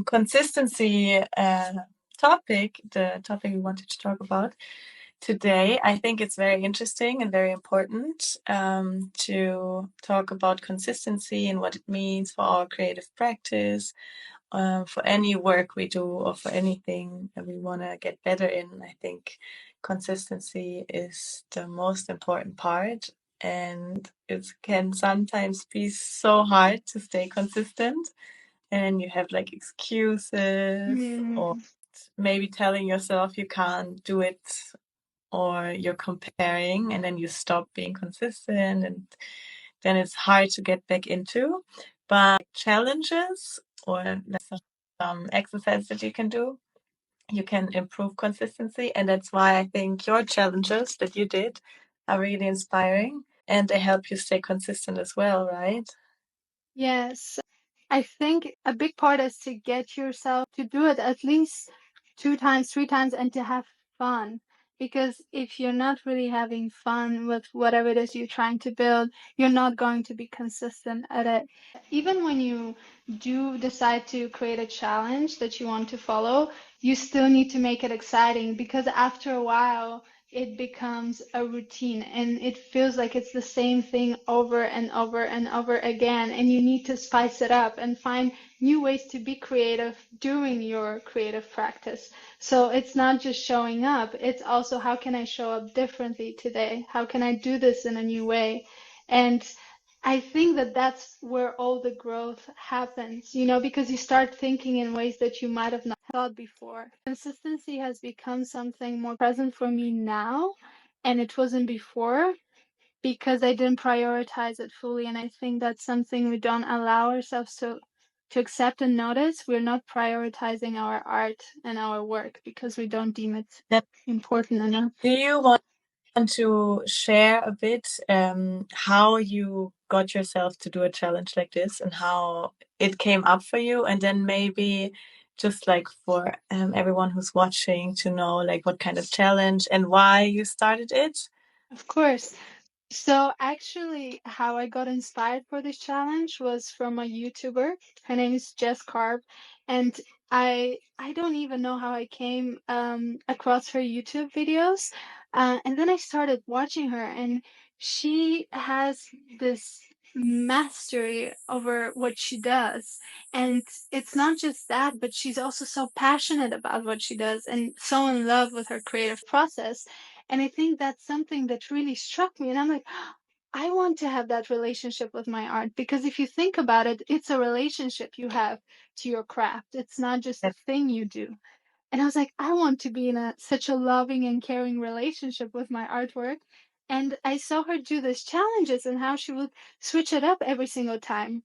consistency topic, the topic we wanted to talk about today. I think it's very interesting and very important to talk about consistency and what it means for our creative practice, for any work we do, or for anything that we want to get better in. I think consistency is the most important part. And it can sometimes be so hard to stay consistent, and you have like excuses or Mm, maybe telling yourself you can't do it, or you're comparing and then you stop being consistent, and then it's hard to get back into. But challenges or some exercise that you can do, you can improve consistency. And that's why I think your challenges that you did are really inspiring, and they help you stay consistent as well, right? yes. I think a big part is to get yourself to do it at least 2 times, 3 times, and to have fun. Because if you're not really having fun with whatever it is you're trying to build, you're not going to be consistent at it. Even when you do decide to create a challenge that you want to follow, you still need to make it exciting because after a while, it becomes a routine and it feels like it's the same thing over and over and over again. And you need to spice it up and find new ways to be creative during your creative practice. So it's not just showing up, it's also how can I show up differently today? How can I do this in a new way? And I think that that's where all the growth happens, because you start thinking in ways that you might have not thought before. Consistency has become something more present for me now, and it wasn't before because I didn't prioritize it fully. And I think that's something we don't allow ourselves to accept and notice. We're not prioritizing our art and our work because we don't deem it That, important enough. do you want to share a bit how you got yourself to do a challenge like this and how it came up for you? And then maybe just like for everyone who's watching to know like what kind of challenge and why you started it. Of course. So actually, how I got inspired for this challenge was from a YouTuber. Her name is Jess Carb, and I don't even know how I came across her YouTube videos, and then I started watching her, and she has this mastery over what she does, and it's not just that, but she's also so passionate about what she does and so in love with her creative process. And I think that's something that really struck me. And I'm like, I want to have that relationship with my art because if you think about it, it's a relationship you have to your craft. It's not just a thing you do. And I was like, I want to be in such a loving and caring relationship with my artwork. And I saw her do these challenges and how she would switch it up every single time.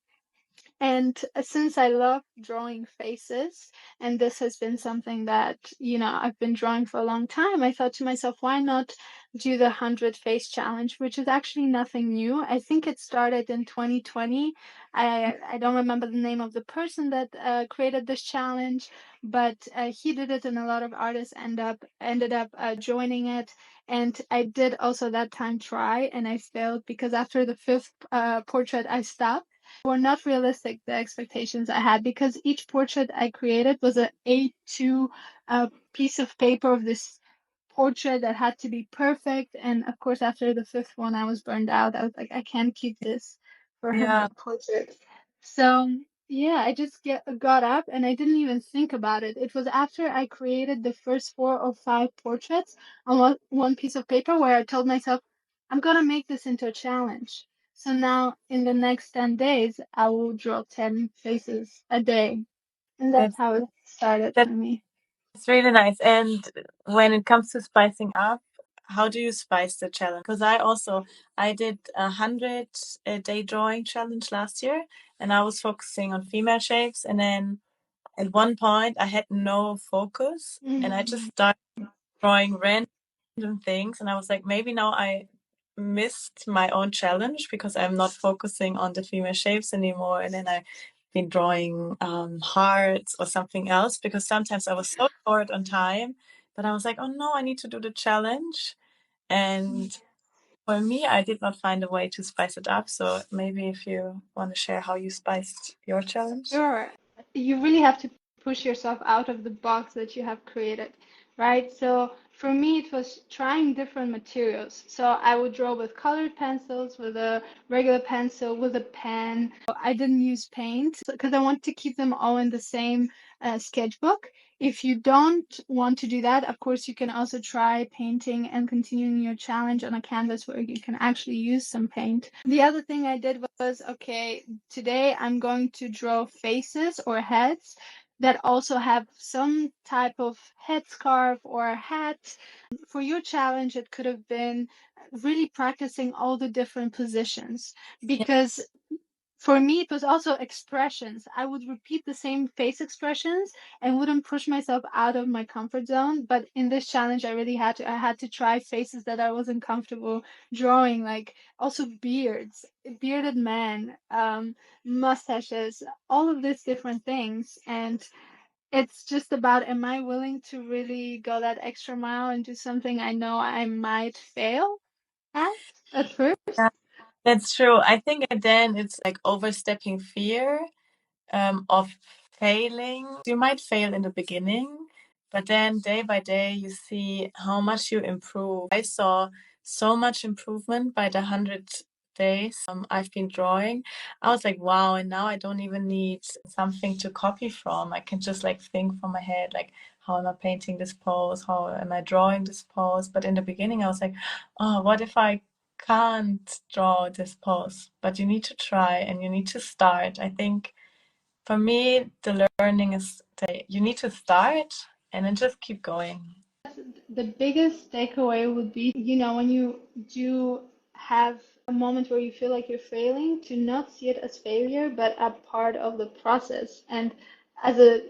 And since I love drawing faces, and this has been something that, I've been drawing for a long time, I thought to myself, why not do the 100 face challenge, which is actually nothing new. I think it started in 2020. I don't remember the name of the person that created this challenge, but he did it, and a lot of artists ended up joining it. And I did also that time try, and I failed because after the fifth portrait, I stopped were not realistic, the expectations I had, because each portrait I created was a A2 piece of paper of this portrait that had to be perfect. And of course, after the fifth one, I was burned out. I was like, I can't keep this for Yeah, 100 portraits. So yeah, I just got up and I didn't even think about it. It was after I created the first 4 or 5 portraits on one piece of paper where I told myself, I'm gonna make this into a challenge. So now in the next 10 days, I will draw 10 faces a day. And that's that's how it started for that's me. really nice. And when it comes to spicing up, how do you spice the challenge? Because I did 100 day drawing challenge last year, and I was focusing on female shapes. And then at one point, I had no focus, and I just Mhm. started drawing random things. And I was like, maybe now I missed my own challenge because I'm not focusing on the female shapes anymore. And then I been drawing hearts or something else, because sometimes I was so short on time that I was like, oh no, I need to do the challenge. And for me, I did not find a way to spice it up. So maybe if you want to share how you spiced your challenge. Sure. You really have to push yourself out of the box that you have created, right? So for me, it was trying different materials. So I would draw with colored pencils, with a regular pencil, with a pen. I didn't use paint because I want to keep them all in the same sketchbook. If you don't want to do that, of course, you can also try painting and continuing your challenge on a canvas where you can actually use some paint. The other thing I did was, okay, today I'm going to draw faces or heads that also have some type of headscarf or a hat. For your challenge, it could have been really practicing all the different positions because for me, it was also expressions. I would repeat the same face expressions and wouldn't push myself out of my comfort zone. But in this challenge, I had to try faces that I wasn't comfortable drawing, like also beards, bearded men, mustaches, all of these different things. And it's just about, am I willing to really go that extra mile and do something I know I might fail at first? Yeah, that's true. I think then it's like overstepping fear of failing. You might fail in the beginning, but then day by day you see how much you improve. I saw so much improvement by the 100 days I've been drawing. I was like, wow, and now I don't even need something to copy from. I can just like think from my head, like, how am I painting this pose? How am I drawing this pose? But in the beginning, I was like, oh, what if I can't draw this pose? But you need to try and you need to start. I think for me, the learning is that you need to start and then just keep going. The biggest takeaway would be, when you do have a moment where you feel like you're failing, to not see it as failure, but a part of the process and as a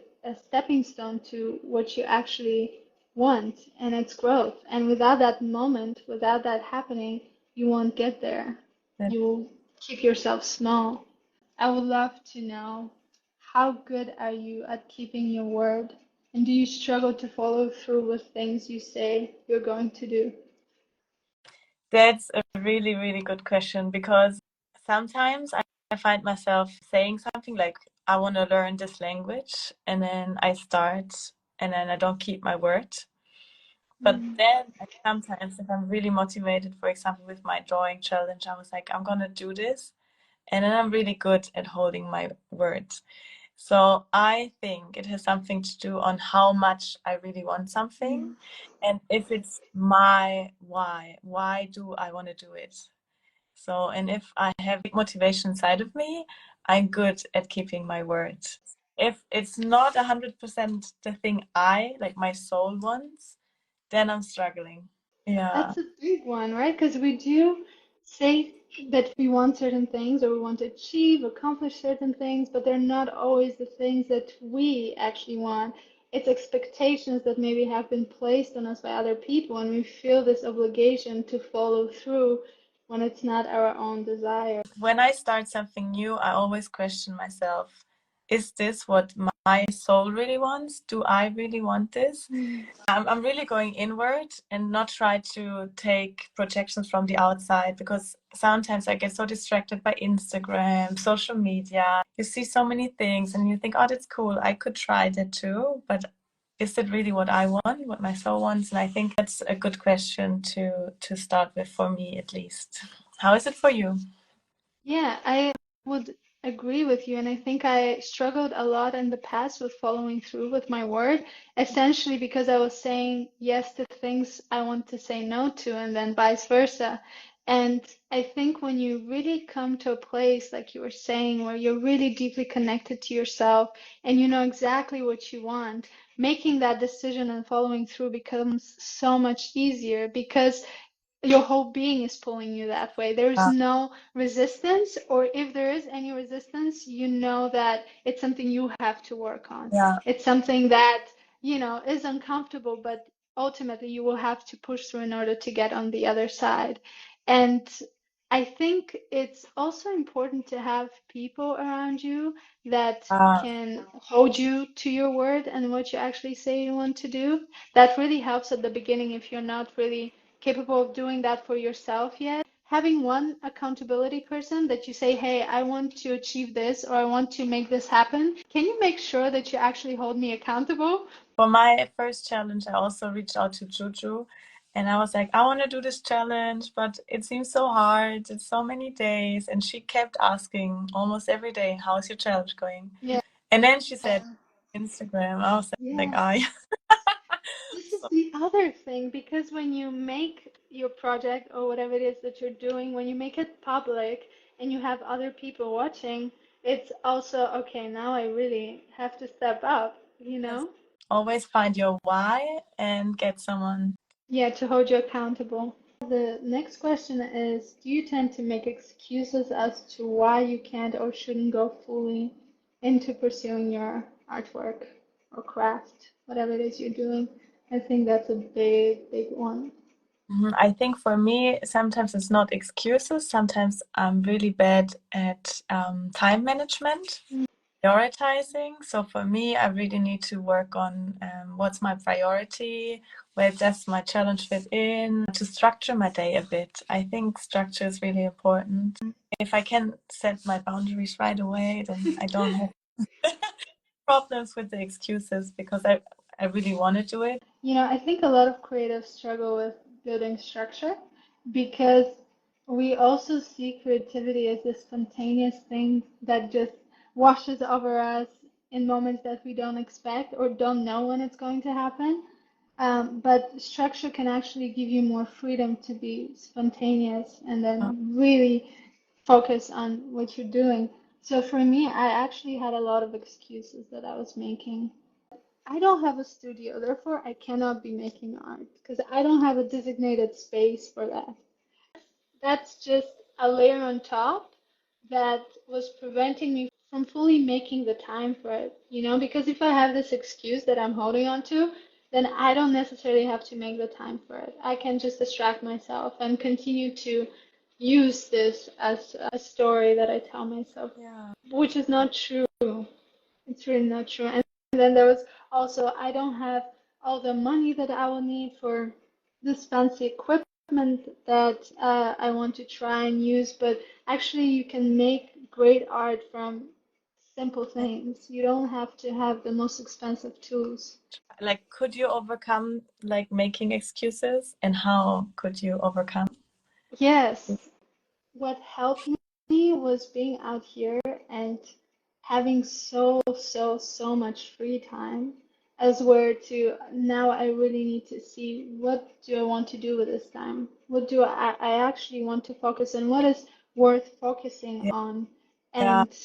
stepping stone to what you actually want and its growth. And without that moment, without that happening, you won't get there. You will keep yourself small. I would love to know, how good are you at keeping your word? And do you struggle to follow through with things you say you're going to do? That's a really, really good question because sometimes I find myself saying something like, I want to learn this language, and then I start and then I don't keep my word. But Mm. then sometimes, if I'm really motivated, for example, with my drawing challenge, I was like, I'm gonna do this, and then I'm really good at holding my words. So I think it has something to do on how much I really want something Mm. and if it's my why do I want to do it? So, and if I have motivation inside of me, I'm good at keeping my word. If it's not 100% the thing I, like my soul wants, then I'm struggling. Yeah. That's a big one, right? Because we do say that we want certain things or we want to achieve, accomplish certain things, but they're not always the things that we actually want. It's expectations that maybe have been placed on us by other people, and we feel this obligation to follow through when it's not our own desire. When I start something new, I always question myself, is this what my soul really wants? Do I really want this? Mm. I'm really going inward and not try to take projections from the outside because sometimes I get so distracted by Instagram, social media. You see so many things and you think, oh, that's cool. I could try that too. But is it really what I want, what my soul wants? And I think that's a good question to start with for me at least. How is it for you? Yeah, I would agree with you. And I think I struggled a lot in the past with following through with my word, essentially because I was saying yes to things I want to say no to, and then vice versa. And I think when you really come to a place, like you were saying, where you're really deeply connected to yourself and you know exactly what you want, making that decision and following through becomes so much easier because your whole being is pulling you that way. There's Uh, no resistance, or if there is any resistance, you know that it's something you have to work on. yeah. It's something that, is uncomfortable, but ultimately you will have to push through in order to get on the other side. And I think it's also important to have people around you that Uh, can hold you to your word and what you actually say you want to do. That really helps at the beginning if you're not really capable of doing that for yourself yet. having one accountability person that you say, hey, I want to achieve this or I want to make this happen. Can you make sure that you actually hold me accountable? For my first challenge, I also reached out to Juju and I was like, I want to do this challenge, but it seems so hard. It's so many days. And she kept asking almost every day, how's your challenge going? Yeah. And then she said, Instagram. I was like, Yeah. I. This is So the other thing because when you make your project or whatever it is that you're doing, when you make it public and you have other people watching, it's also okay, now I really have to step up, you yes, know? always find your why and get someone. Yeah, to hold you accountable. The next question is, do you tend to make excuses as to why you can't or shouldn't go fully into pursuing your artwork or craft, whatever it is you're doing? I think that's a big, big one. I think for me, sometimes it's not excuses. Sometimes I'm really bad at time management, prioritizing. So for me, I really need to work on what's my priority, where does my challenge fit in, to structure my day a bit. I think structure is really important. If I can set my boundaries right away, then I don't have problems with the excuses because I really want to do it. You know, I think a lot of creatives struggle with building structure because we also see creativity as this spontaneous thing that just washes over us in moments that we don't expect or don't know when it's going to happen. But structure can actually give you more freedom to be spontaneous and then really focus on what you're doing. So for me, I actually had a lot of excuses that I was making. I don't have a studio, therefore I cannot be making art because I don't have a designated space for that. That's just a layer on top that was preventing me from fully making the time for it, you know, because if I have this excuse that I'm holding on to, then I don't necessarily have to make the time for it. I can just distract myself and continue to use this as a story that I tell myself, Yeah. which is not true. It's really not true. And then there was also, I don't have all the money that I will need for this fancy equipment that I want to try and use, but actually, you can make great art from simple things. You don't have to have the most expensive tools. Like, could you overcome like making excuses, and how could you overcome? Yes, what helped me was being out here and having so much free time as where to now I really need to see what do I want to do with this time? What do I actually want to focus on? What is worth focusing on? Yeah, And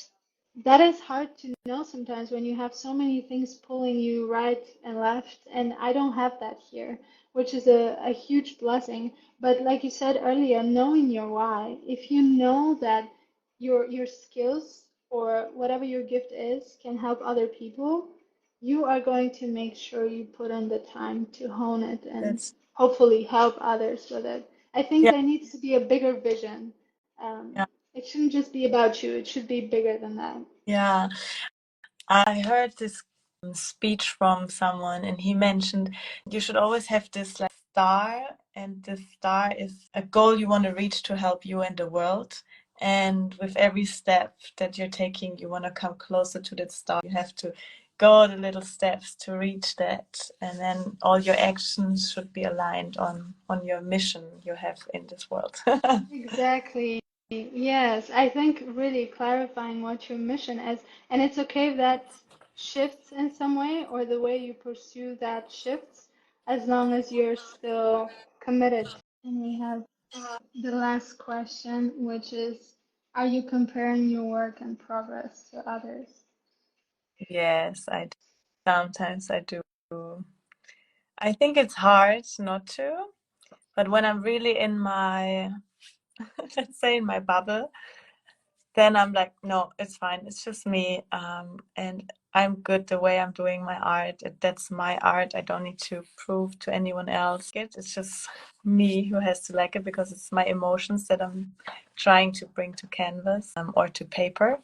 that is hard to know sometimes when you have so many things pulling you right and left. And I don't have that here, which is a huge blessing. But like you said earlier, knowing your why, if you know that your skills or whatever your gift is can help other people, you are going to make sure you put in the time to hone it and that's hopefully help others with it. I think yeah, there needs to be a bigger vision. yeah, It shouldn't just be about you, it should be bigger than that. yeah. I heard this speech from someone, and he mentioned you should always have this like star, and this star is a goal you want to reach to help you and the world. And with every step that you're taking, you want to come closer to that star. You have to go the little steps to reach that, and then all your actions should be aligned on your mission you have in this world. Exactly. Yes, I think really clarifying what your mission is, and it's okay if that shifts in some way or the way you pursue that shifts, as long as you're still committed. And we have the last question, which is, are you comparing your work and progress to others? Yes, I do. Sometimes I do. I think it's hard not to, but when I'm really in my, let's say in my bubble, then I'm like, no, it's fine. It's just me. And I'm good the way I'm doing my art. That's my art. I don't need to prove to anyone else. It's just me who has to like it because it's my emotions that I'm trying to bring to canvas or to paper.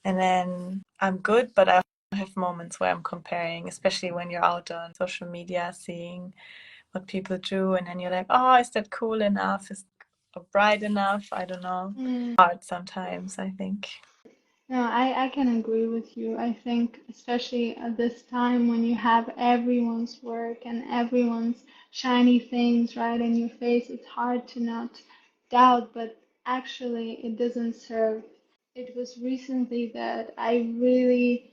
And then I'm good, but I have moments where I'm comparing, especially when you're out on social media seeing what people do, and then you're like, oh, is that cool enough? or bright enough. I don't know. Mm. Hard sometimes, I think. No, I can agree with you. I think, especially at this time when you have everyone's work and everyone's shiny things right in your face, it's hard to not doubt, but actually, it doesn't serve. It was recently that I really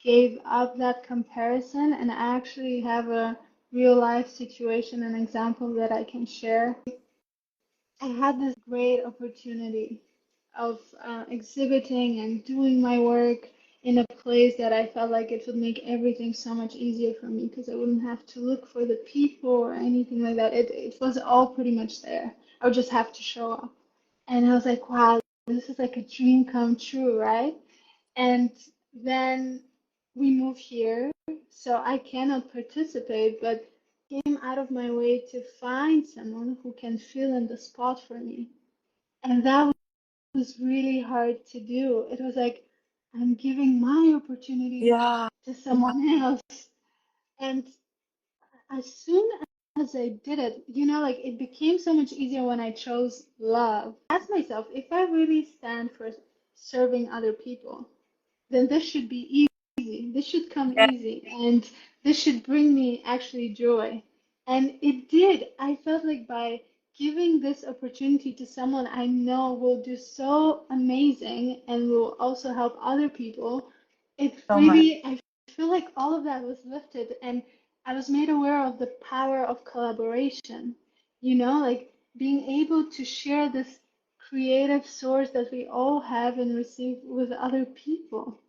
gave up that comparison, and I actually have a real life situation, an example that I can share. I had this great opportunity of exhibiting and doing my work in a place that I felt like it would make everything so much easier for me because I wouldn't have to look for the people or anything like that. It was all pretty much there. I would just have to show up. And I was like, wow, this is like a dream come true, right? And then we move here, so I cannot participate, but came out of my way to find someone who can fill in the spot for me. And that was really hard to do. It was like, I'm giving my opportunity Yeah. to someone else. And as soon as I did it, like it became so much easier when I chose love. Ask myself, if I really stand for serving other people, then this should be easy. This should come Yeah, easy. And this should bring me actually joy. And it did. I felt like by giving this opportunity to someone I know will do so amazing and will also help other people, it so much. really, I feel like all of that was lifted. And I was made aware of the power of collaboration, like being able to share this creative source that we all have and receive with other people.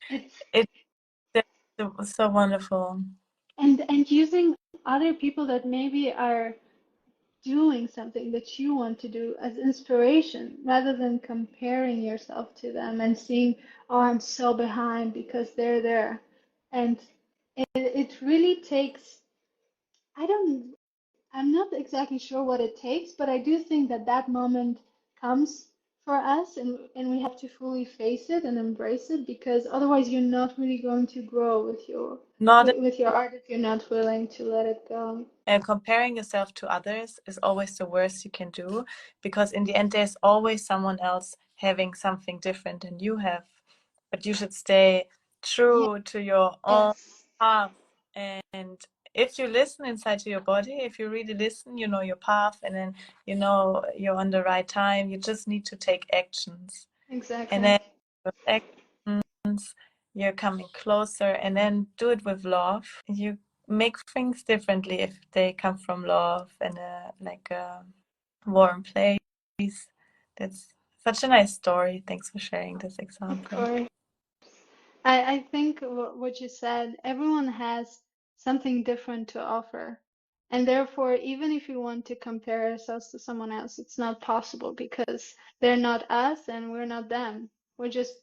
It's It's so wonderful. and using other people that maybe are doing something that you want to do as inspiration rather than comparing yourself to them and seeing, oh, I'm so behind because they're there. And it really takes, I don't I'm not exactly sure what it takes, but I do think that that moment comes for us, and we have to fully face it and embrace it because otherwise you're not really going to grow with your Not with your art if you're not willing to let it go. comparing yourself to others is always the worst you can do, because in the end there's always someone else having something different than you have, but you should stay true to your own Yes, path. And if you listen inside to your body, if you really listen, you know your path, and then you know you're on the right time. You just need to take actions, and exactly. then with actions you're coming closer, and then do it with love. You make things differently if they come from love and like a warm place. That's such a nice story. Thanks for sharing this Of example. course. I think what you said, everyone has something different to offer. And therefore, even if you want to compare ourselves to someone else, it's not possible because they're not us and we're not them. We're just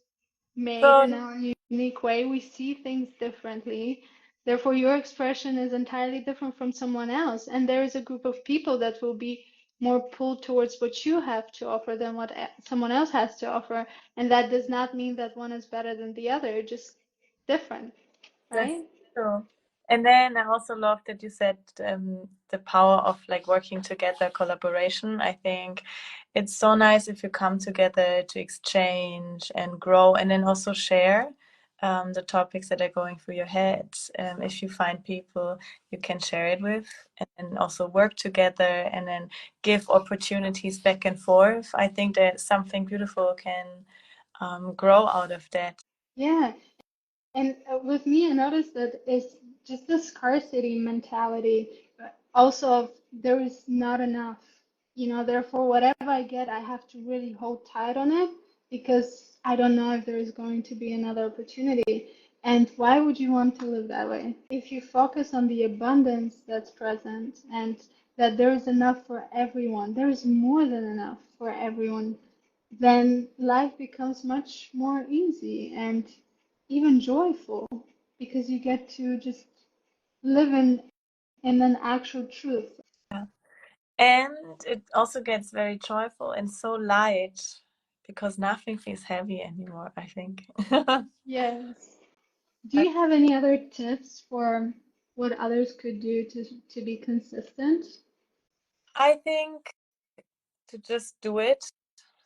made So in our unique way. We see things differently. Therefore, your expression is entirely different from someone else. And there is a group of people that will be more pulled towards what you have to offer than what someone else has to offer. And that does not mean that one is better than the other, just different, that's right? true. And then I also love that you said the power of like working together, collaboration. I think it's so nice if you come together to exchange and grow, and then also share the topics that are going through your head. If you find people you can share it with, and then also work together, and then give opportunities back and forth. I think that something beautiful can grow out of that. Yeah. And with me, I noticed that it's just the scarcity mentality, also of there is not enough. Therefore, whatever I get, I have to really hold tight on it because I don't know if there is going to be another opportunity. And why would you want to live that way? If you focus on the abundance that's present and that there is enough for everyone, there is more than enough for everyone, then life becomes much more easy and even joyful because you get to just live in an actual truth. Yeah. And it also gets very joyful and so light because nothing feels heavy anymore, I think. Yes. Do you have any other tips for what others could do to be consistent? I think to just do it.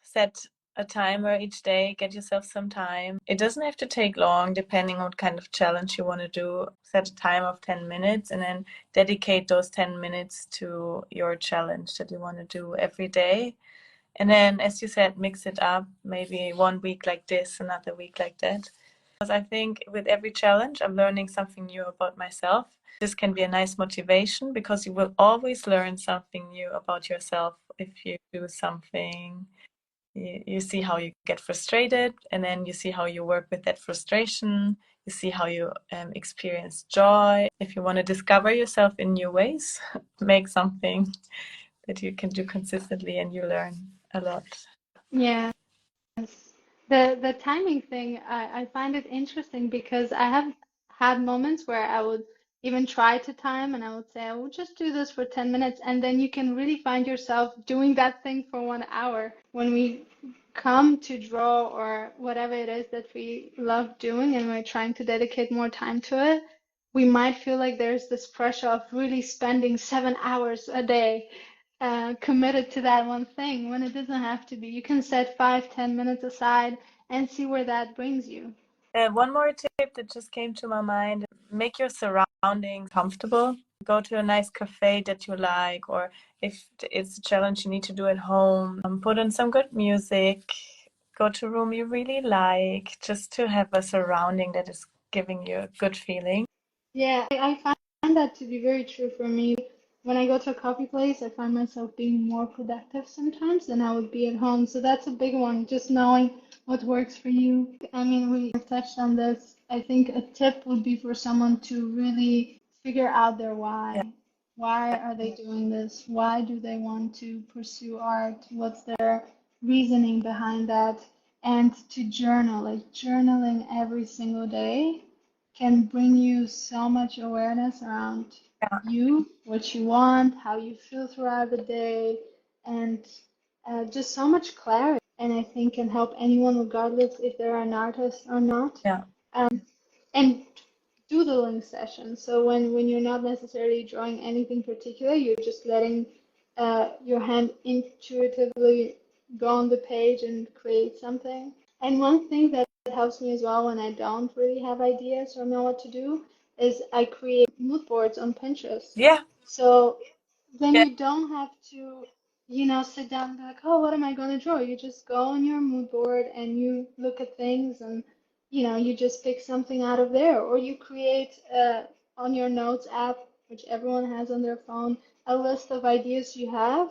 Set a timer each day, get yourself some time. It doesn't have to take long, depending on what kind of challenge you want to do. Set a time of 10 minutes and then dedicate those 10 minutes to your challenge that you want to do every day. And then, as you said, mix it up, maybe one week like this, another week like that. Because I think with every challenge, I'm learning something new about myself. This can be a nice motivation because you will always learn something new about yourself if you do something. You see how you get frustrated, and then you see how you work with that frustration. You see how you experience joy. If you want to discover yourself in new ways, make something that you can do consistently and you learn a lot. Yes. The timing thing, I find it interesting because I have had moments where I would even try to time and I would say I will just do this for 10 minutes, and then you can really find yourself doing that thing for 1 hour. When we come to draw or whatever it is that we love doing and we're trying to dedicate more time to it, we might feel like there's this pressure of really spending 7 hours a day committed to that one thing when it doesn't have to be. You can set 5, 10 minutes aside and see where that brings you. One more tip that just came to my mind: make your surroundings comfortable. Go to a nice cafe that you like, or if it's a challenge you need to do at home, put on some good music, go to a room you really like, just to have a surrounding that is giving you a good feeling. Yeah, I find that to be very true for me. When I go to a coffee place, I find myself being more productive sometimes than I would be at home. So that's a big one, just knowing what works for you. I mean, we touched on this. I think a tip would be for someone to really figure out their Yeah, why. Why are they doing this? Why do they want to pursue art? What's their reasoning behind that? And to journal, like journaling every single day can bring you so much awareness around yeah, you, what you want, how you feel throughout the day, and just so much clarity. And I think can help anyone, regardless if they're an artist or not. yeah. And doodling sessions. So when you're not necessarily drawing anything particular, you're just letting your hand intuitively go on the page and create something. And one thing that helps me as well when I don't really have ideas or know what to do is I create mood boards on Pinterest. Yeah, So then yeah. you don't have to, sit down and be like, oh, what am I going to draw? You just go on your mood board and you look at things and, you just pick something out of there. Or you create on your notes app, which everyone has on their phone, a list of ideas you have.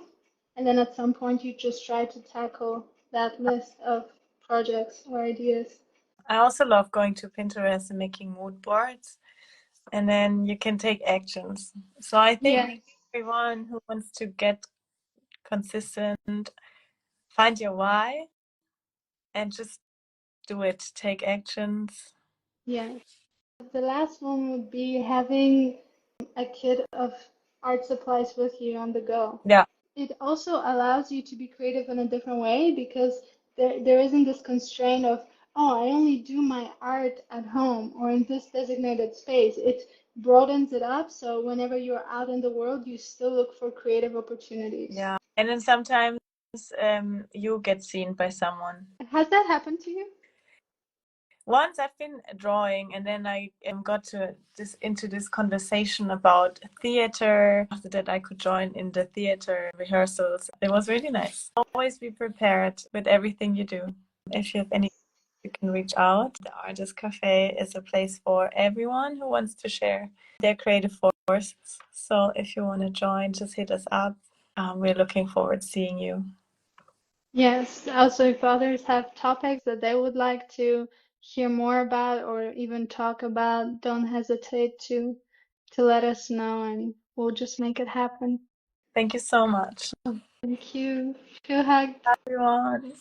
And then at some point you just try to tackle that list of projects or ideas. I also love going to Pinterest and making mood boards, and then you can take actions. So I Yeah. think everyone who wants to get consistent, find your why and just do it. Take actions. Yeah. The last one would be having a kit of art supplies with you on the go. Yeah. It also allows you to be creative in a different way because there isn't this constraint of, oh, I only do my art at home or in this designated space. It broadens it up so whenever you're out in the world, you still look for creative opportunities. Yeah. And then sometimes you get seen by someone. Has that happened to you? Once I've been drawing, and then I got to this into this conversation about theater. After that, I could join in the theater rehearsals. It was really nice. Always be prepared with everything you do. If you have any, you can reach out. The Artist Cafe is a place for everyone who wants to share their creative force. So if you want to join, just hit us up. We're looking forward to seeing you. Yes, also if others have topics that they would like to hear more about or even talk about, don't hesitate to let us know and we'll just make it happen. Thank you so much, Thank you. Feel hugged. everyone.